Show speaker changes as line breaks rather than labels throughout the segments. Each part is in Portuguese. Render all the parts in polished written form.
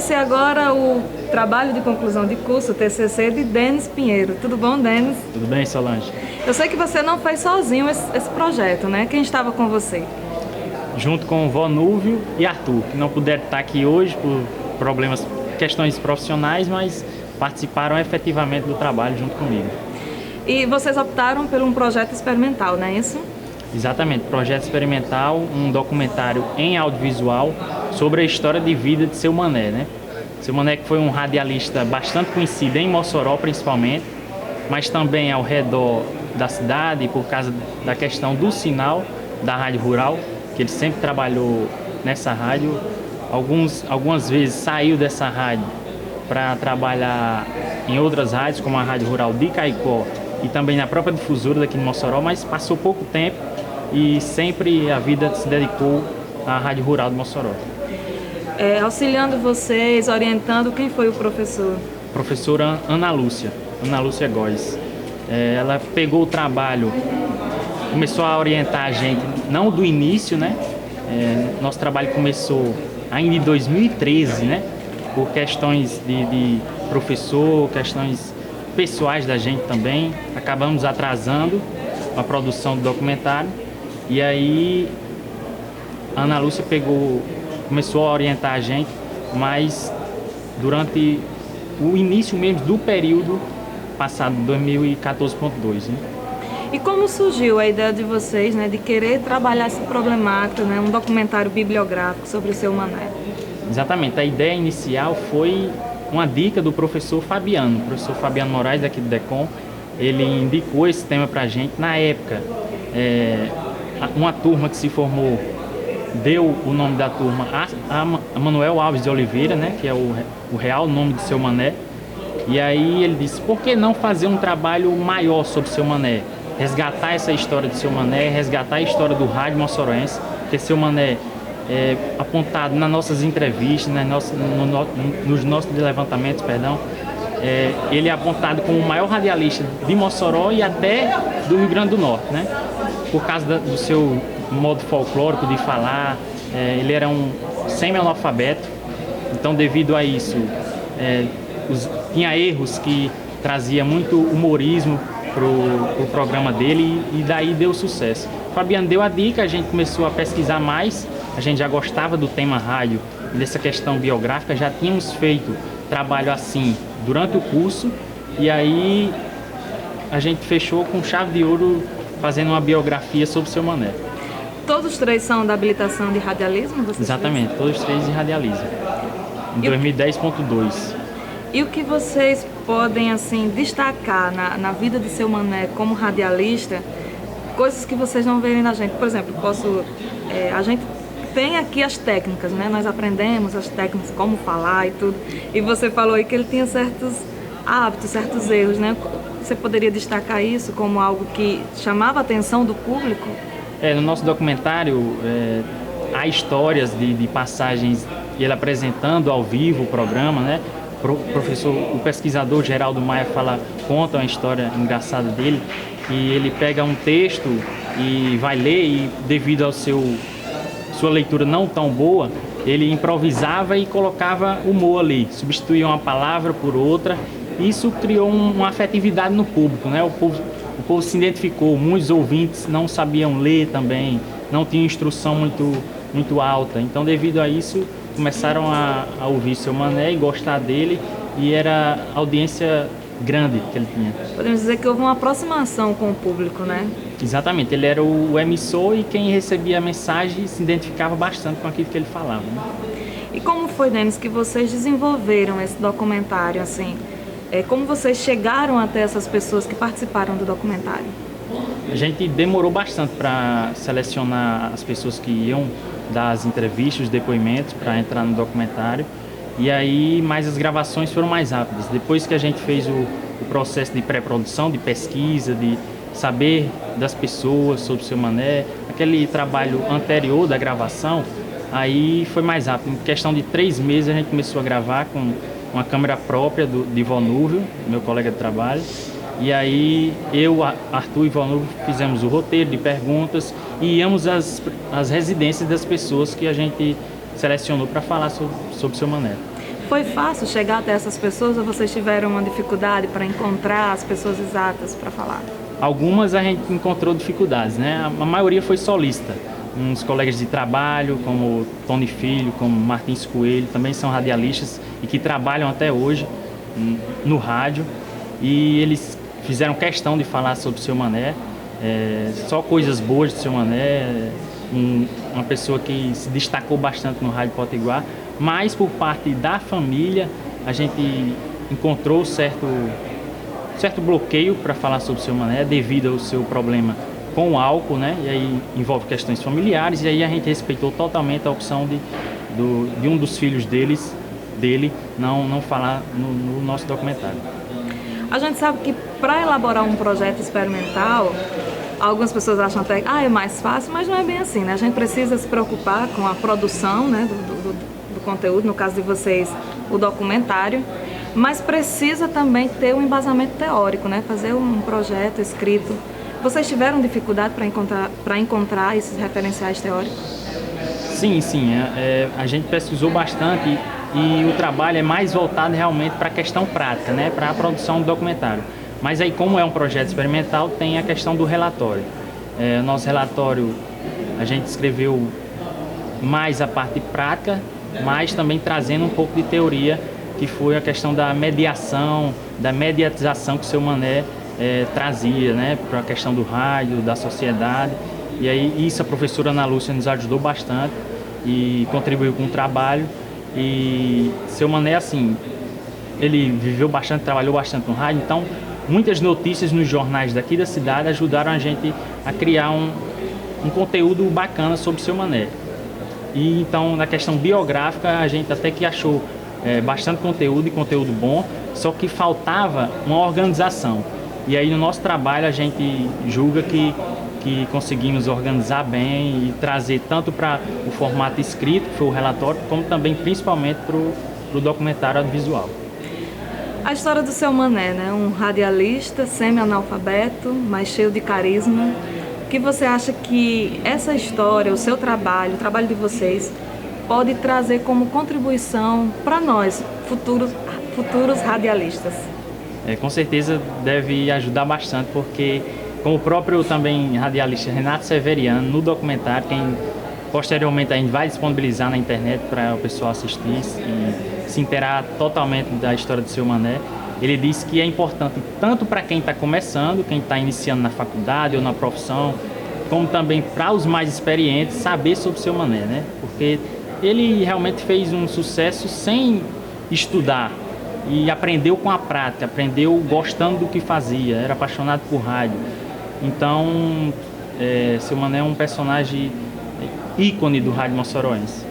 conhecer agora o trabalho de conclusão de curso, o TCC, de Denis Pinheiro. Tudo bom, Denis?
Tudo bem, Solange?
Eu sei que você não fez sozinho esse projeto, né? Quem estava com você?
Junto com o Vonúvio e Arthur, que não puderam estar aqui hoje por problemas, questões profissionais, mas participaram efetivamente do trabalho junto comigo.
E vocês optaram por um projeto experimental, não é isso?
Exatamente, projeto experimental, um documentário em audiovisual sobre a história de vida de Seu Mané, né? Seu Mané que foi um radialista bastante conhecido em Mossoró principalmente, mas também ao redor da cidade por causa da questão do sinal da rádio rural, que ele sempre trabalhou nessa rádio. Algumas vezes saiu dessa rádio para trabalhar em outras rádios, como a Rádio Rural de Caicó e também na própria difusora daqui de Mossoró, mas passou pouco tempo e sempre a vida se dedicou à Rádio Rural de Mossoró.
Auxiliando vocês, orientando, quem foi o professor?
Professora Ana Lúcia Góes. Ela pegou o trabalho, começou a orientar a gente, não do início, né? Nosso trabalho começou ainda em 2013, né? Por questões de professor, questões pessoais da gente também. Acabamos atrasando a produção do documentário. E aí a Ana Lúcia começou a orientar a gente, mas durante o início mesmo do período passado, 2014.2, né?
E como surgiu a ideia de vocês, né, de querer trabalhar essa problemática, né, um documentário bibliográfico sobre o Seu Mané?
Exatamente, a ideia inicial foi uma dica do professor Fabiano Moraes, daqui do DECOM. Ele indicou esse tema pra gente na época. Uma turma que se formou deu o nome da turma a Manuel Alves de Oliveira, né, que é o real nome de Seu Mané. E aí ele disse, por que não fazer um trabalho maior sobre Seu Mané? Resgatar essa história de Seu Mané, resgatar a história do rádio moçoroense, porque Seu Mané é apontado nas nossas entrevistas, nos nossos levantamentos, ele é apontado como o maior radialista de Mossoró e até do Rio Grande do Norte, né? Por causa do seu modo folclórico de falar, ele era um semi-analfabeto, então devido a isso tinha erros que trazia muito humorismo pro programa dele e daí deu sucesso. O Fabiano deu a dica, a gente começou a pesquisar mais, a gente já gostava do tema rádio e dessa questão biográfica, já tínhamos feito trabalho assim durante o curso e aí a gente fechou com chave de ouro fazendo uma biografia sobre Seu Mané.
Todos os três são da habilitação de radialismo?
Exatamente, todos os três de radialismo, em 2010.2.
E o que vocês podem assim destacar na vida de Seu Mané como radialista, coisas que vocês não veem na gente? Por exemplo, a gente tem aqui as técnicas, né? Nós aprendemos as técnicas, como falar e tudo. E você falou aí que ele tinha certos hábitos, certos erros, né? Você poderia destacar isso como algo que chamava a atenção do público?
No nosso documentário há histórias de passagens, ele apresentando ao vivo o programa, né? O pesquisador Geraldo Maia conta uma história engraçada dele, e ele pega um texto e vai ler e devido ao sua leitura não tão boa, ele improvisava e colocava humor ali, substituía uma palavra por outra. Isso criou uma afetividade no público, né? O povo se identificou, muitos ouvintes não sabiam ler também, não tinham instrução muito alta, então devido a isso começaram a ouvir Seu Mané e gostar dele, e era audiência grande que ele tinha.
Podemos dizer que houve uma aproximação com o público, né?
Exatamente, ele era o emissor e quem recebia a mensagem se identificava bastante com aquilo que ele falava, né?
E como foi, Denis, que vocês desenvolveram esse documentário, assim? Como vocês chegaram até essas pessoas que participaram do documentário?
A gente demorou bastante para selecionar as pessoas que iam dar as entrevistas, os depoimentos para entrar no documentário. E aí, mais as gravações foram mais rápidas. Depois que a gente fez o processo de pré-produção, de pesquisa, de saber das pessoas sobre Seu Mané, aquele trabalho anterior da gravação, aí foi mais rápido. Em questão de 3 meses a gente começou a gravar com uma câmera própria de Vonúvio, meu colega de trabalho. E aí eu, Arthur e Vonúvio fizemos o roteiro de perguntas e íamos às residências das pessoas que a gente selecionou para falar sobre Seu Mané.
Foi fácil chegar até essas pessoas ou vocês tiveram uma dificuldade para encontrar as pessoas exatas para falar?
Algumas a gente encontrou dificuldades, né? A maioria foi solista. Uns colegas de trabalho, como Tony Filho, como Martins Coelho, também são radialistas e que trabalham até hoje no rádio. E eles fizeram questão de falar sobre o Seu Mané, só coisas boas do Seu Mané, uma pessoa que se destacou bastante no Rádio Potiguar, mas por parte da família a gente encontrou certo bloqueio para falar sobre o Seu Mané devido ao seu problema com o álcool, né? E aí envolve questões familiares, e aí a gente respeitou totalmente a opção de um dos filhos dele não falar no nosso documentário.
A gente sabe que para elaborar um projeto experimental, algumas pessoas acham até que é mais fácil, mas não é bem assim, né? A gente precisa se preocupar com a produção, né, do conteúdo, no caso de vocês, o documentário, mas precisa também ter um embasamento teórico, né? Fazer um projeto escrito. Vocês tiveram dificuldade para encontrar esses referenciais teóricos?
Sim. A gente pesquisou bastante e o trabalho é mais voltado realmente para a questão prática, né? Para a produção do documentário. Mas aí, como é um projeto experimental, tem a questão do relatório. Nosso relatório, a gente escreveu mais a parte prática, mas também trazendo um pouco de teoria, que foi a questão da mediação, da mediatização que o Seu Mané trazia, né, para a questão do rádio, da sociedade. E aí isso a professora Ana Lúcia nos ajudou bastante e contribuiu com o trabalho. E Seu Mané, assim, ele viveu bastante, trabalhou bastante no rádio, então muitas notícias nos jornais daqui da cidade ajudaram a gente a criar um conteúdo bacana sobre Seu Mané. E então, na questão biográfica, a gente até que achou bastante conteúdo e conteúdo bom, só que faltava uma organização. E aí no nosso trabalho a gente julga que conseguimos organizar bem e trazer tanto para o formato escrito, que foi o relatório, como também principalmente para o documentário audiovisual.
A história do Seu Mané, né? Um radialista semi-analfabeto, mas cheio de carisma. O que você acha que essa história, o seu trabalho, o trabalho de vocês, pode trazer como contribuição para nós, futuros radialistas?
Com certeza deve ajudar bastante, porque como o próprio também radialista Renato Severiano, no documentário, quem posteriormente a gente vai disponibilizar na internet para o pessoal assistir e se inteirar totalmente da história do Seu Mané, ele disse que é importante tanto para quem está começando, quem está iniciando na faculdade ou na profissão, como também para os mais experientes saber sobre o Seu Mané, né? Porque ele realmente fez um sucesso sem estudar e aprendeu com a prática, aprendeu gostando do que fazia, era apaixonado por rádio. Então, Seu Mané é um personagem ícone do rádio moçoroense.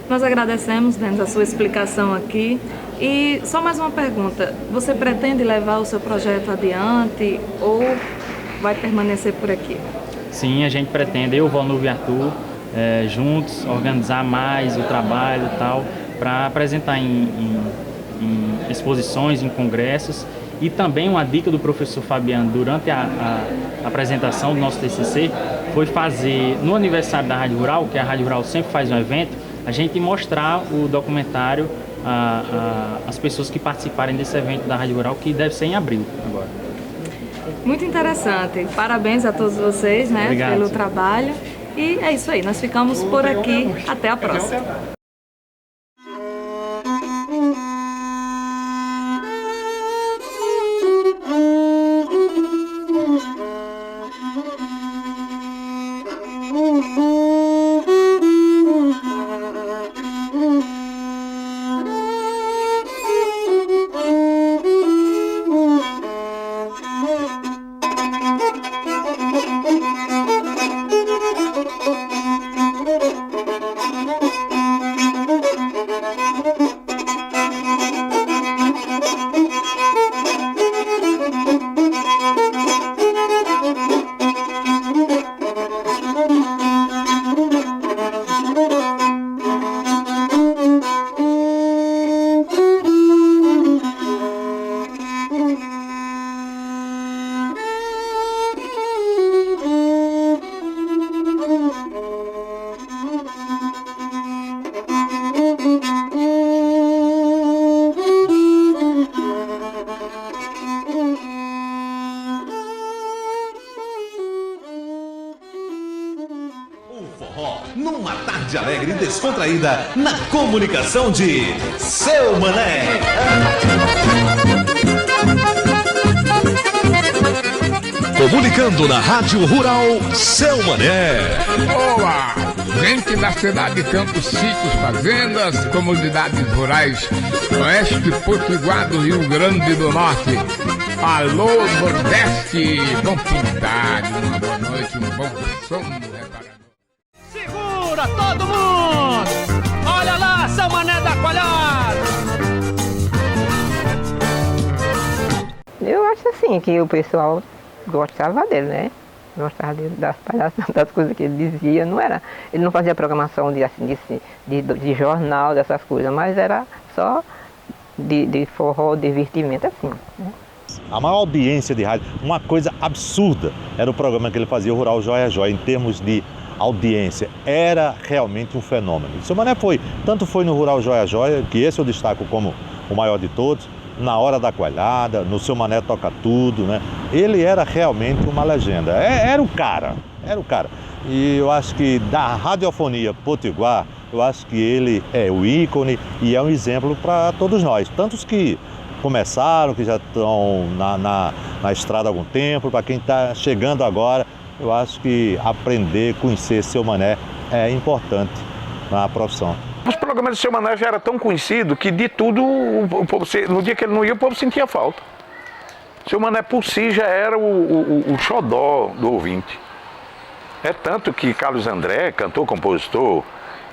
Nós agradecemos, Denis, a sua explicação aqui. E só mais uma pergunta, você pretende levar o seu projeto adiante ou vai permanecer por aqui?
Sim, a gente pretende, eu, Valnúvio e Arthur, juntos, organizar mais o trabalho e tal, para apresentar em exposições, em congressos. E também uma dica do professor Fabiano durante a apresentação do nosso TCC foi fazer, no aniversário da Rádio Rural, que a Rádio Rural sempre faz um evento, a gente mostrar o documentário às pessoas que participarem desse evento da Rádio Rural, que deve ser em abril agora.
Muito interessante. Parabéns a todos vocês, né,
Obrigado,
pelo
senhor.
trabalho. E é isso aí, nós ficamos por aqui. Até a próxima.
Numa tarde alegre e descontraída na comunicação de Seu Mané. Comunicando na Rádio Rural Seu Mané.
Boa! Gente da cidade, campos, sítios, fazendas, comunidades rurais, oeste potiguar do Rio Grande do Norte. Alô, Nordeste! Bom fim de tarde, uma boa noite, um bom sono reparador.
Segura todo mundo! Olha lá, Seu Mané da Coalhada!
Eu acho assim que o pessoal gostava dele, né? Gostava das palhaçadas, das coisas que ele dizia. Não era, ele não fazia programação de jornal, dessas coisas, mas era só de forró, divertimento, assim, né?
A maior audiência de rádio, uma coisa absurda, era o programa que ele fazia, o Rural Joia a Joia, em termos de audiência. Era realmente um fenômeno. O Seu Mané tanto foi no Rural Joia a Joia, que esse eu destaco como o maior de todos, na Hora da Coalhada, no Seu Mané Toca Tudo, né? Ele era realmente uma legenda. Era o cara. E eu acho que da radiofonia potiguar, eu acho que ele é o ícone e é um exemplo para todos nós. Tantos que começaram, que já estão na estrada há algum tempo, para quem está chegando agora, eu acho que aprender, conhecer Seu Mané é importante na profissão.
Os programas do Seu Mané já eram tão conhecidos que de tudo, o povo, no dia que ele não ia, o povo sentia falta. Seu Mané por si já era o xodó do ouvinte. É tanto que Carlos André, cantor, compositor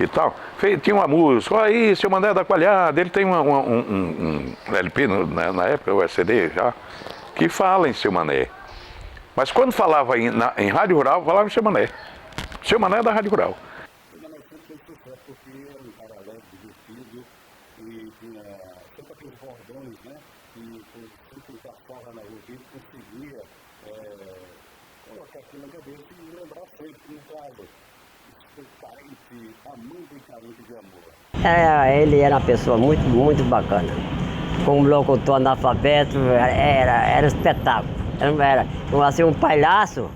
e tal, tinha uma música, aí, Seu Mané da Coalhada, ele tem um LP na época, o CD já, que fala em Seu Mané. Mas quando falava em Rádio Rural, falava em Seu Mané. Seu Mané é da Rádio Rural.
Ele era uma pessoa muito, muito bacana. Como locutor analfabeto, era um espetáculo. Era assim, um palhaço,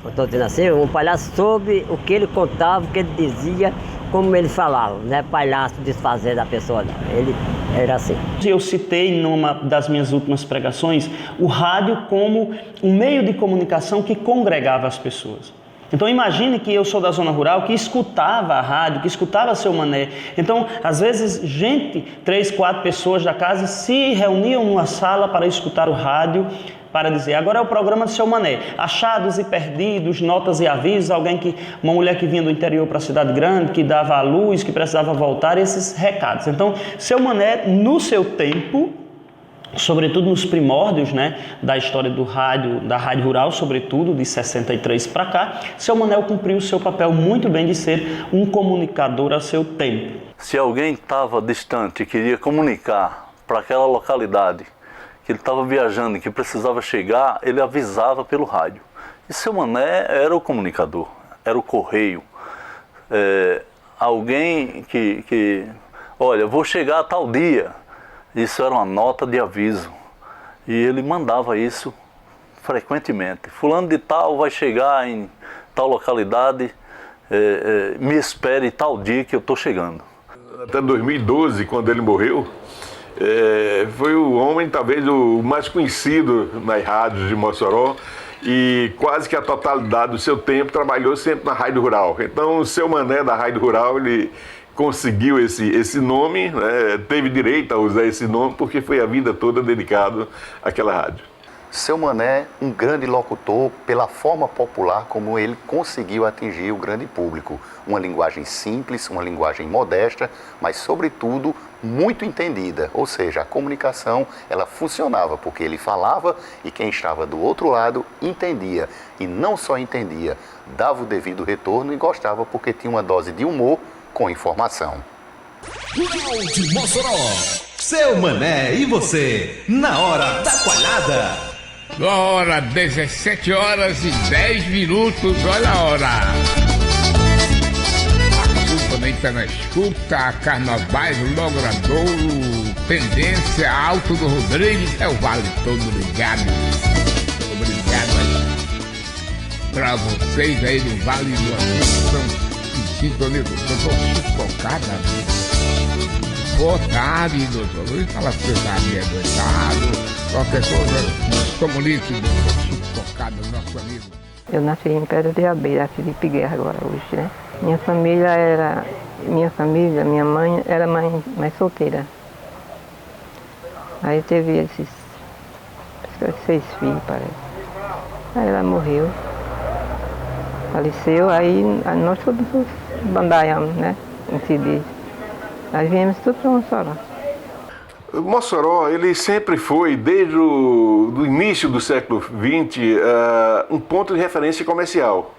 eu estou dizendo assim, um palhaço soube o que ele contava, o que ele dizia, como ele falava, não é palhaço desfazer da pessoa, não. Ele era assim.
Eu citei numa das minhas últimas pregações o rádio como um meio de comunicação que congregava as pessoas. Então imagine que eu sou da zona rural, que escutava a rádio, que escutava Seu Mané. Então, às vezes, 3, 4 pessoas da casa se reuniam numa sala para escutar o rádio, para dizer, agora é o programa do Seu Mané. Achados e perdidos, notas e avisos, uma mulher que vinha do interior para a cidade grande, que dava à luz, que precisava voltar, esses recados. Então, Seu Mané, no seu tempo, sobretudo nos primórdios, né, da história da rádio rural, sobretudo de 63 para cá, Seu Mané cumpriu o seu papel muito bem de ser um comunicador a seu tempo.
Se alguém estava distante e queria comunicar para aquela localidade que ele estava viajando e que precisava chegar, ele avisava pelo rádio. E Seu Mané era o comunicador, era o correio. Alguém que olha, vou chegar a tal dia. Isso era uma nota de aviso e ele mandava isso frequentemente. Fulano de tal vai chegar em tal localidade, me espere tal dia que eu estou chegando.
Até 2012, quando ele morreu, foi o homem talvez o mais conhecido nas rádios de Mossoró e quase que a totalidade do seu tempo trabalhou sempre na Rádio Rural. Então o Seu Mané da Rádio Rural, ele conseguiu esse nome, né? Teve direito a usar esse nome porque foi a vida toda dedicado àquela rádio.
Seu Mané, um grande locutor pela forma popular como ele conseguiu atingir o grande público. Uma linguagem simples, uma linguagem modesta, mas sobretudo muito entendida. Ou seja, a comunicação ela funcionava porque ele falava e quem estava do outro lado entendia. E não só entendia, dava o devido retorno e gostava porque tinha uma dose de humor com informação.
Rural de Mossoró, Seu Mané e você, na Hora da Coalhada.
Agora, 17 horas e 10 minutos, olha a hora. A culpa nem está na escuta, Carnavais Logradouro, Tendência Alto do Rodrigues, é o vale todo ligado. Obrigado aí pra vocês aí do Vale do Assunção e sintonia do doutor Chicocada. Boa tarde, doutor Luiz. Fala se você tá adoentado, qualquer coisa, comunique, doutor Chicocada, nosso amigo.
Eu nasci em Pedra de Abelha, Felipe Guerra agora hoje, né? Minha mãe era mãe solteira. Aí teve esses 6 filhos, parece. Aí ela morreu, faleceu, aí nós todos bandaiamos, né? Em se diz. Aí viemos tudo para Mossoró.
Mossoró, ele sempre foi, desde o início do século XX, um ponto de referência comercial,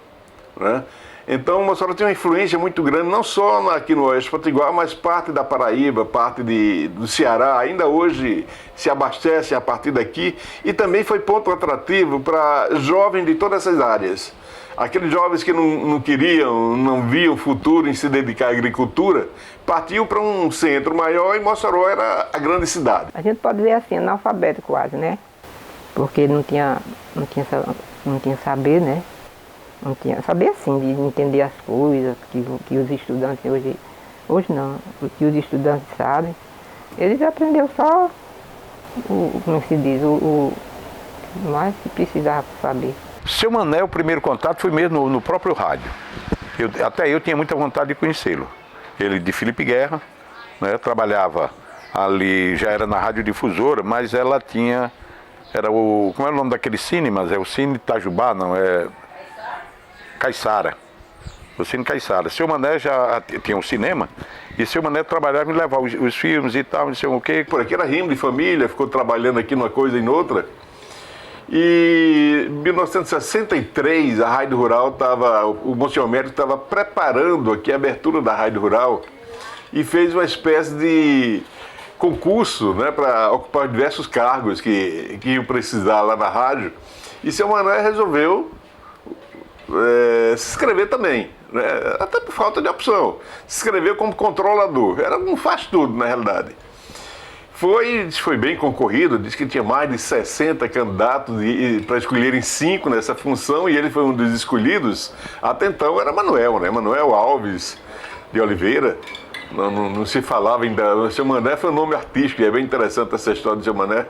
né? Então, Mossoró tem uma influência muito grande, não só aqui no Oeste Potiguar, mas parte da Paraíba, parte do Ceará, ainda hoje se abastece a partir daqui, e também foi ponto atrativo para jovens de todas essas áreas. Aqueles jovens que não queriam, não viam futuro em se dedicar à agricultura, partiu para um centro maior e Mossoró era a grande cidade.
A gente pode dizer assim, analfabeto quase, né? Porque não tinha saber, né? Não tinha saber assim, de entender as coisas que os estudantes hoje não, o que os estudantes sabem. Eles aprenderam só como se diz, o mais que precisava saber.
Seu Mané, o primeiro contato foi mesmo no próprio rádio. Até eu tinha muita vontade de conhecê-lo. Ele de Felipe Guerra, né, trabalhava ali, já era na radiodifusora, mas ela tinha, como é o nome daquele cine, mas é o Cine Itajubá, não é... Caiçara, o Cine Caiçara. Seu Mané já tinha um cinema e seu Mané trabalhava em levar os filmes e tal, não sei o quê. Por aqui era rimo de família, ficou trabalhando aqui numa coisa e noutra. E em 1963 a Rádio Rural o Monsenhor Américo estava preparando aqui a abertura da Rádio Rural e fez uma espécie de concurso, né, para ocupar diversos cargos que iam precisar lá na rádio. E seu Mané resolveu se inscrever também, né? Até por falta de opção. Se inscreveu como controlador. Era um faz tudo, na realidade. Foi bem concorrido, diz que tinha mais de 60 candidatos para escolherem 5 nessa função e ele foi um dos escolhidos. Até então era Manuel, né? Manuel Alves de Oliveira. Não se falava ainda. O seu Mané foi um nome artístico, e é bem interessante essa história do seu Mané.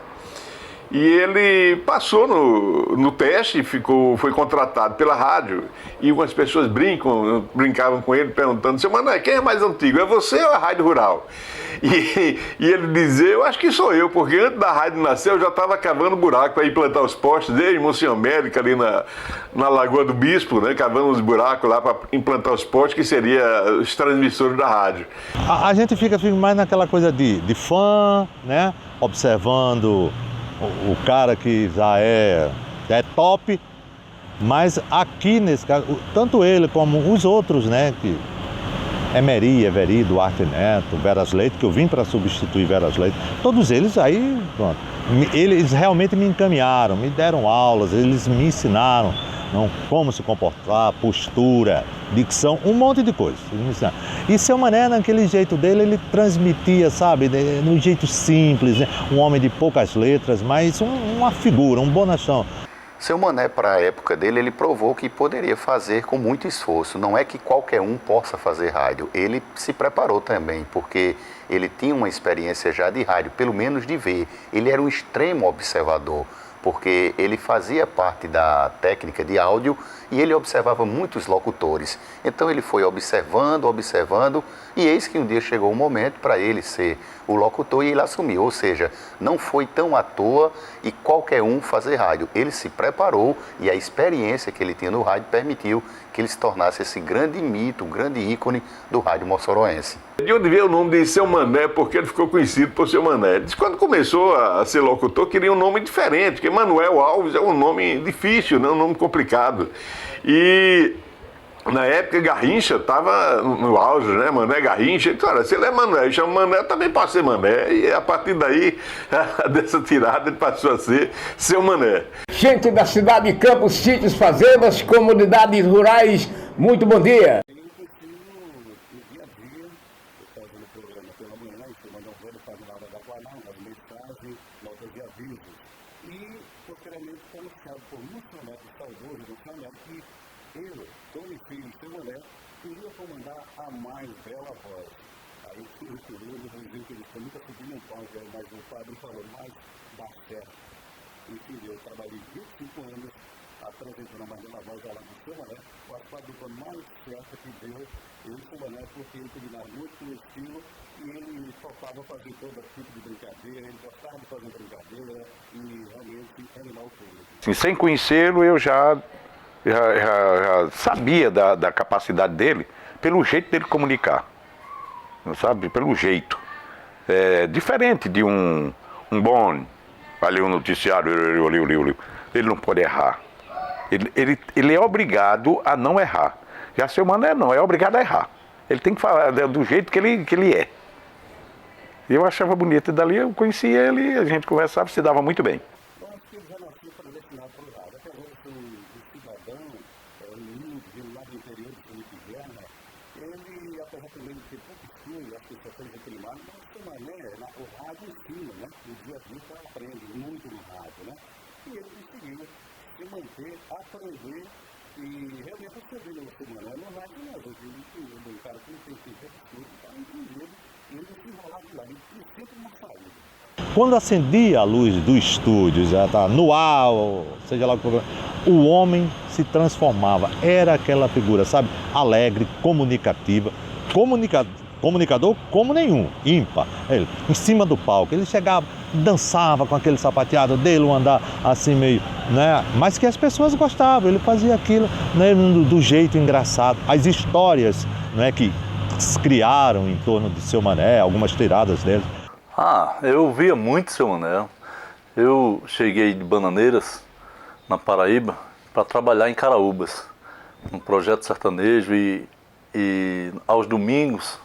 E ele passou no teste, foi contratado pela rádio, e algumas pessoas brincavam com ele, perguntando: seu Mané, quem é mais antigo, é você ou a Rádio Rural? E ele dizia: eu acho que sou eu, porque antes da rádio nascer eu já estava cavando buraco para implantar os postes, desde Monsenhor Américo, ali na Lagoa do Bispo, né, cavando os buracos lá para implantar os postes, que seriam os transmissores da rádio.
A gente fica mais naquela coisa de fã, né, observando o cara que já é top, mas aqui nesse caso, tanto ele como os outros, né, que Emery, Everi, Duarte Neto, Veras Leite, que eu vim para substituir Veras Leite, todos eles aí, pronto, eles realmente me encaminharam, me deram aulas, eles me ensinaram como se comportar, postura, dicção, um monte de coisas. E seu Mané, naquele jeito dele, ele transmitia, sabe, num jeito simples, né? Um homem de poucas letras, mas uma figura, um bonachão.
Seu Mané, para a época dele, ele provou que poderia fazer com muito esforço. Não é que qualquer um possa fazer rádio. Ele se preparou também, porque ele tinha uma experiência já de rádio, pelo menos de ver. Ele era um extremo observador, porque ele fazia parte da técnica de áudio e ele observava muitos locutores. Então ele foi observando, e eis que um dia chegou o momento para ele ser o locutor e ele assumiu. Ou seja, não foi tão à toa e qualquer um fazer rádio. Ele se preparou e a experiência que ele tinha no rádio permitiu que ele se tornasse esse grande mito, um grande ícone do rádio moçoroense.
De onde veio o nome de seu Mané, porque ele ficou conhecido por seu Mané? Diz que quando começou a ser locutor, queria um nome diferente, porque Manuel Alves é um nome difícil, né? Um nome complicado. E na época Garrincha estava no auge, né? Mané Garrincha. Então, olha, se ele é Manuel e chama Mané, também pode ser Mané. E a partir daí, dessa tirada, ele passou a ser seu Mané.
Gente da cidade de Campos, sítios, fazendas, comunidades rurais, muito bom dia.
avisos. E, posteriormente, foi anunciado por Lúcio Mané, saudoso Lúcio Mané, que ele, Tony Filho e seu Mané, queria comandar a mais bela voz. Aí, o segundo, dizendo que ele foi nunca subiu num palco, mas o padre falou, mais dá certo. Enfim, eu trabalhei 25 anos apresentando a mais bela voz ao lado do seu Mané, com a sua dupla mais certa que deu, eu e o Mané, porque ele combinava muito com o estilo e ele topava fazer todo tipo de brincadeira, ele gostava de fazer brincadeira e realmente animar o público.
Sim, sem conhecê-lo, eu já sabia da capacidade dele, pelo jeito dele comunicar, sabe? Pelo jeito. É diferente de um bom, ali um noticiário, ele não pode errar. Ele é obrigado a não errar. Já seu Mané não, é obrigado a errar. Ele tem que falar do jeito que ele é. Eu achava bonito, e dali eu conhecia ele, a gente conversava, se dava muito bem.
Manter, aprender e realmente aprender no Mané. No rádio, não, um cara que não tem tudo, está entendido, e ele se enrolar de lá, ele sempre uma saída.
Quando acendia a luz do estúdio, já tá no ar, seja lá o que, o homem se transformava, era aquela figura, sabe, alegre, comunicativa, comunicador como nenhum, ímpar. Ele, em cima do palco, ele chegava, dançava com aquele sapateado dele, um andar assim meio, né? Mas que as pessoas gostavam, ele fazia aquilo, né, do jeito engraçado. As histórias, né, que se criaram em torno de seu Mané, algumas tiradas dele.
Eu via muito seu Mané. Eu cheguei de Bananeiras, na Paraíba, para trabalhar em Caraúbas, um projeto sertanejo e aos domingos,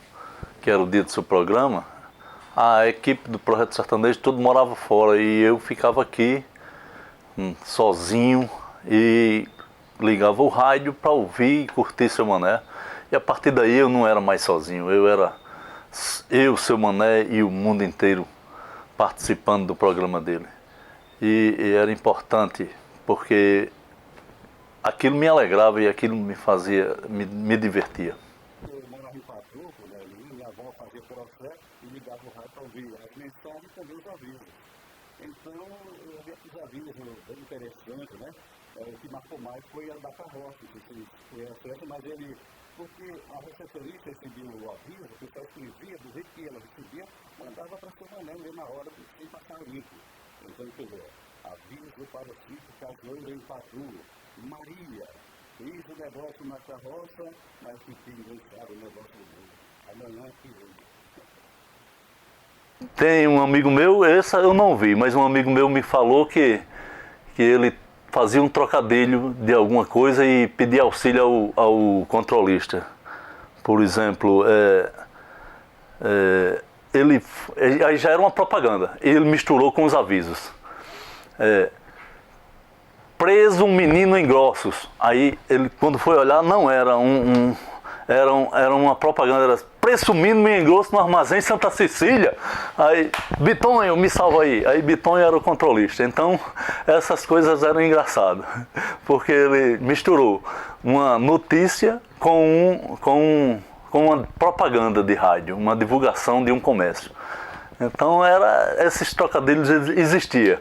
que era o dia do seu programa, a equipe do Projeto Sertanejo todo morava fora e eu ficava aqui sozinho e ligava o rádio para ouvir e curtir seu Mané. E a partir daí eu não era mais sozinho, seu Mané e o mundo inteiro participando do programa dele. E era importante porque aquilo me alegrava e aquilo me fazia, me divertia.
Então, esses avisos bem interessantes, né? O que marcou mais foi a da carroça, que foi a festa, mas ele, porque a recepcionista recebia o aviso, o pessoal escrevia do jeito que ela recebia, mandava para seu Mané mesmo na hora, sem passar limpo. Então, quer dizer, aviso para o Chico, casoeiro em Patu, Maria, fiz o negócio na carroça, mas que ninguém sabe o negócio do amanhã que vem.
Tem um amigo meu, essa eu não vi, mas um amigo meu me falou que ele fazia um trocadilho de alguma coisa e pedia auxílio ao controlista. Por exemplo, aí já era uma propaganda, ele misturou com os avisos. Preso um menino em Grossos. Aí ele, quando foi olhar, não era era uma propaganda, era preço mínimo em Grosso no armazém Santa Cecília. Aí, Bitonho, me salva aí. Aí Bitonho era o controlista. Então, essas coisas eram engraçadas, porque ele misturou uma notícia com uma propaganda de rádio, uma divulgação de um comércio. Então, esses trocadilhos existiam.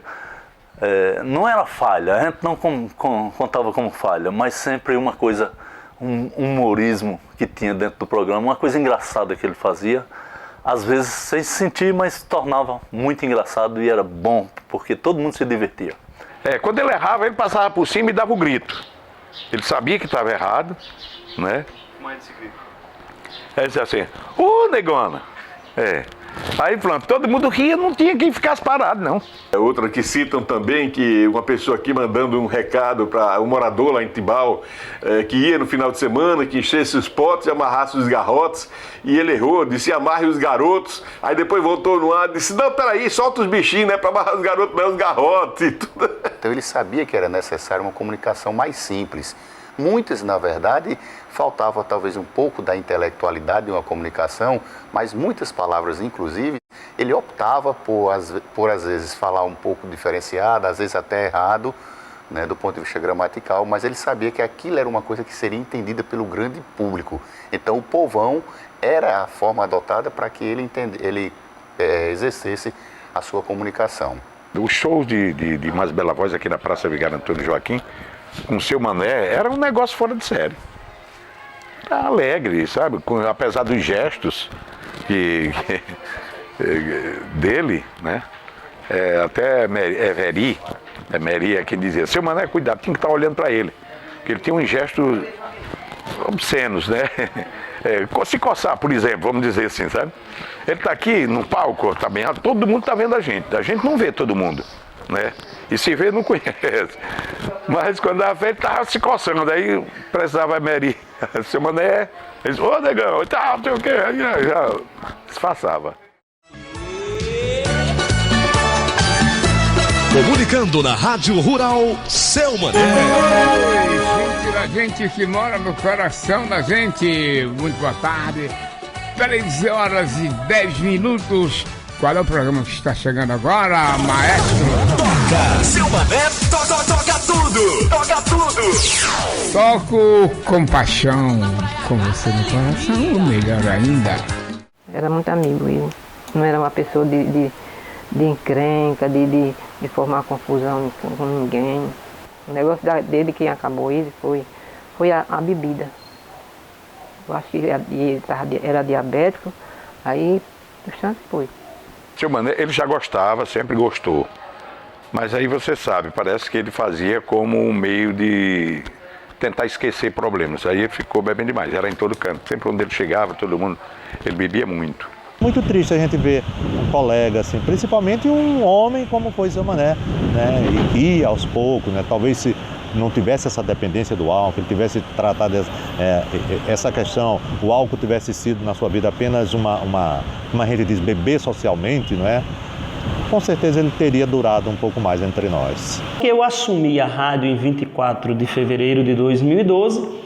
Não era falha, a gente não contava como falha, mas sempre uma coisa, um humorismo que tinha dentro do programa, uma coisa engraçada que ele fazia, às vezes sem se sentir, mas se tornava muito engraçado e era bom, porque todo mundo se divertia.
Quando ele errava, ele passava por cima e dava o grito. Ele sabia que estava errado, né?
Como é esse grito?
Ele dizia assim, negona! Aí pronto, todo mundo ria, não tinha quem ficasse parado, não.
Outra que citam também que uma pessoa aqui mandando um recado para um morador lá em Tibau, que ia no final de semana, que enchesse os potes e amarrasse os garrotes, e ele errou, disse amarre os garotos, aí depois voltou no ar, disse, não, peraí, solta os bichinhos, não é para amarrar os garotos, não, os garrotes e tudo.
Então ele sabia que era necessário uma comunicação mais simples. Muitas, na verdade, faltava talvez um pouco da intelectualidade de uma comunicação, mas muitas palavras, inclusive, Ele optava por às vezes falar um pouco diferenciado, às vezes até errado, né, do ponto de vista gramatical, mas ele sabia que aquilo era uma coisa que seria entendida pelo grande público. Então o povão era a forma adotada para que ele exercesse a sua comunicação.
Os shows de Mais Bela Voz aqui na Praça Vigário Antônio Joaquim, com o Seu Mané, era um negócio fora de série. Alegre, sabe? Apesar dos gestos dele, né? Até Meri que dizia, Seu Mané, cuidado, tinha que estar olhando para ele. Porque ele tinha uns gestos obscenos, né? Se coçar, por exemplo, vamos dizer assim, sabe? Ele está aqui no palco, tá bem alto, todo mundo está vendo a gente não vê todo mundo, né? E se vê, não conhece. Mas quando a ele estava se coçando, aí precisava Meri, Seu Mané, ele disse, ô negão, e tal, não sei o quê, aí já disfarçava.
Comunicando na Rádio Rural, Seu Mané.
Gente da gente que mora no coração da gente, muito boa tarde. 13h10. Qual é o programa que está chegando agora, maestro?
Toca! Seu Mané toca tudo! Toca tudo!
Toco com paixão, com você no coração, ou melhor ainda.
Era muito amigo ele. Não era uma pessoa de encrenca, de formar confusão com ninguém. O negócio dele, quem acabou ele, foi a bebida. Eu acho que ele era diabético, aí o chance foi.
Seu Mané, ele já gostava, sempre gostou. Mas aí você sabe, parece que ele fazia como um meio de tentar esquecer problemas. Aí ele ficou bebendo demais, era em todo canto. Sempre onde ele chegava, todo mundo, ele bebia muito.
Muito triste a gente ver um colega, assim, principalmente um homem como foi Seu Mané, né? E aos poucos, né? Talvez se não tivesse essa dependência do álcool, ele tivesse tratado essa questão, o álcool tivesse sido na sua vida apenas uma gente diz, beber socialmente, não é? Com certeza ele teria durado um pouco mais entre nós.
Eu assumi a rádio em 24 de fevereiro de 2012,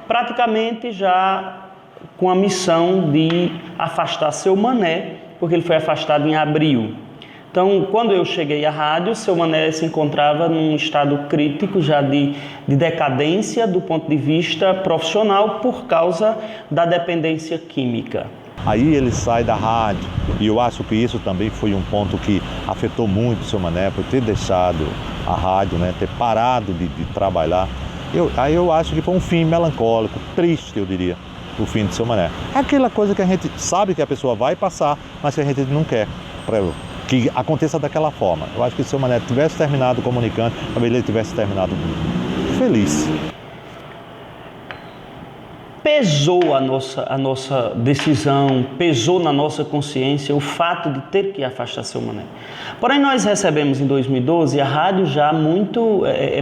praticamente já com a missão de afastar Seu Mané, porque ele foi afastado em abril. Então, quando eu cheguei à rádio, Seu Mané se encontrava num estado crítico já de decadência do ponto de vista profissional por causa da dependência química.
Aí ele sai da rádio e eu acho que isso também foi um ponto que afetou muito o Seu Mané por ter deixado a rádio, né, ter parado de trabalhar. Aí eu acho que foi um fim melancólico, triste, eu diria, o fim de Seu Mané. É aquela coisa que a gente sabe que a pessoa vai passar, mas que a gente não quer que aconteça daquela forma. Eu acho que se Seu Mané tivesse terminado comunicando, talvez ele tivesse terminado feliz.
Pesou a nossa decisão, pesou na nossa consciência o fato de ter que afastar Seu Mané. Porém, nós recebemos em 2012 a rádio já muito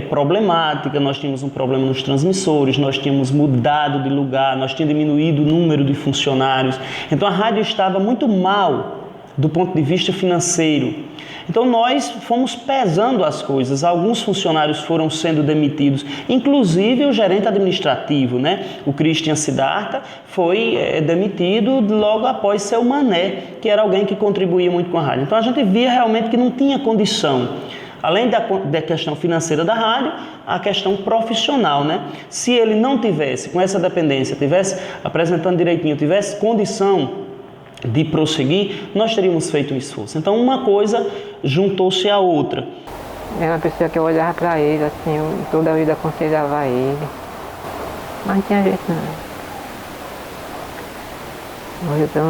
problemática, nós tínhamos um problema nos transmissores, nós tínhamos mudado de lugar, nós tínhamos diminuído o número de funcionários. Então a rádio estava muito mal do ponto de vista financeiro. Então nós fomos pesando as coisas, alguns funcionários foram sendo demitidos, inclusive o gerente administrativo, né? O Christian Siddhartha foi demitido logo após Seu Mané, que era alguém que contribuía muito com a rádio. Então a gente via realmente que não tinha condição, além da questão financeira da rádio, a questão profissional, né? Se ele não tivesse, com essa dependência, tivesse apresentando direitinho, tivesse condição de prosseguir, nós teríamos feito um esforço. Então uma coisa juntou-se à outra.
Era uma pessoa que eu olhava para ele, assim, eu toda a vida aconselhava ele. Mas não tinha jeito não.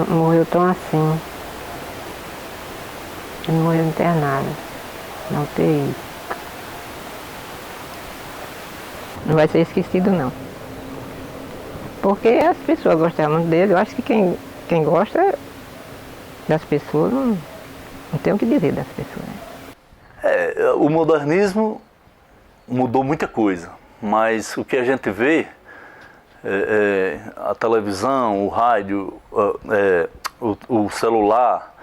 Morreu tão assim. Ele morreu internado, na UTI. Não vai ser esquecido não. Porque as pessoas gostavam muito dele, eu acho que quem gosta das pessoas não tem o que dizer das pessoas.
O modernismo mudou muita coisa, mas o que a gente vê, a televisão, o rádio, o celular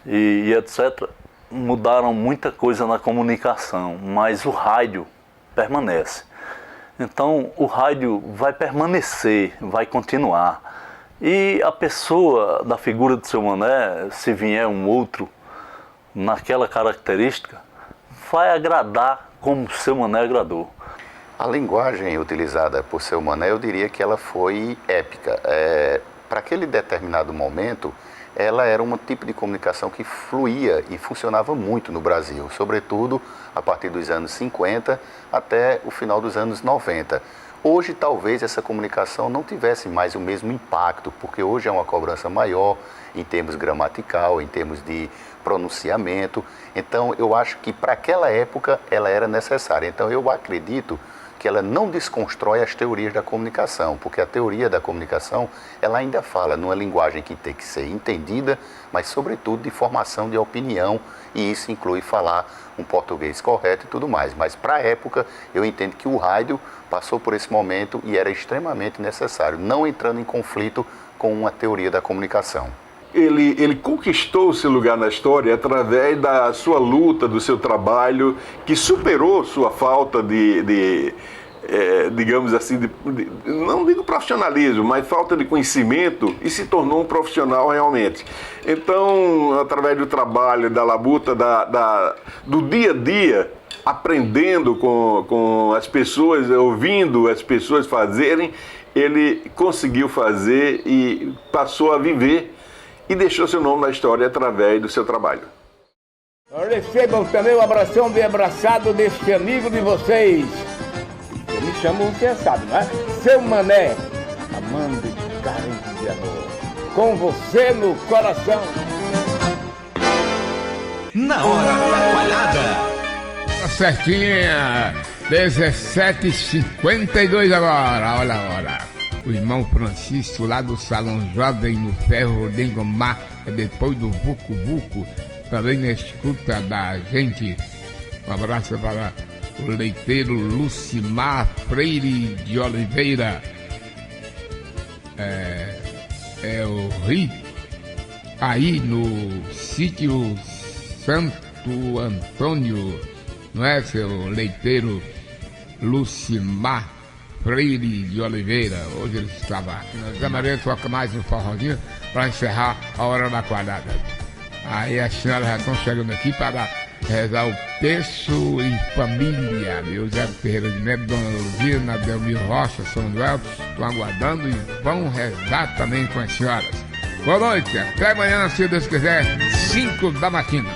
e etc., mudaram muita coisa na comunicação, mas o rádio permanece. Então o rádio vai permanecer, vai continuar. E a pessoa da figura do Seu Mané, se vier um outro naquela característica, vai agradar como o Seu Mané agradou.
A linguagem utilizada por Seu Mané, eu diria que ela foi épica. Para aquele determinado momento, ela era um tipo de comunicação que fluía e funcionava muito no Brasil, sobretudo a partir dos anos 50 até o final dos anos 90. Hoje, talvez, essa comunicação não tivesse mais o mesmo impacto, porque hoje é uma cobrança maior em termos gramatical, em termos de pronunciamento. Então, eu acho que para aquela época ela era necessária. Então, eu acredito que ela não desconstrói as teorias da comunicação, porque a teoria da comunicação, ela ainda fala numa linguagem que tem que ser entendida, mas sobretudo de formação de opinião, e isso inclui falar um português correto e tudo mais. Mas para a época, eu entendo que o rádio passou por esse momento e era extremamente necessário, não entrando em conflito com uma teoria da comunicação.
Ele conquistou seu lugar na história através da sua luta, do seu trabalho, que superou sua falta digamos assim, não digo profissionalismo, mas falta de conhecimento, e se tornou um profissional realmente. Então, através do trabalho, da labuta, do dia a dia, aprendendo com as pessoas, ouvindo as pessoas fazerem, ele conseguiu fazer e passou a viver e deixou seu nome na história através do seu trabalho.
Recebam também o abração bem abraçado deste amigo de vocês. Eu me chamo, você sabe, não é? Seu Mané, amando e carente de amor. Com você no coração.
Na Hora da Coalhada.
Tá certinha. 17h52 agora, olha a hora. O irmão Francisco, lá do Salão Jovem, no Ferro de Engomar, depois do Vucu Vucu, também na escuta da gente. Um abraço para o leiteiro Lucimar Freire de Oliveira. É o Rio, aí no sítio Santo Antônio, não é, seu leiteiro Lucimar Freire de Oliveira? Hoje ele estava aqui. Nós amanhã toca mais um forrozinho para encerrar a Hora da Coalhada. Aí as senhoras já estão chegando aqui para rezar o terço em família. José Ferreira de Neto, Dona Luzina, Delmir Rocha, São Manuel, estão aguardando e vão rezar também com as senhoras. Boa noite, até amanhã, se Deus quiser, 5 da matina.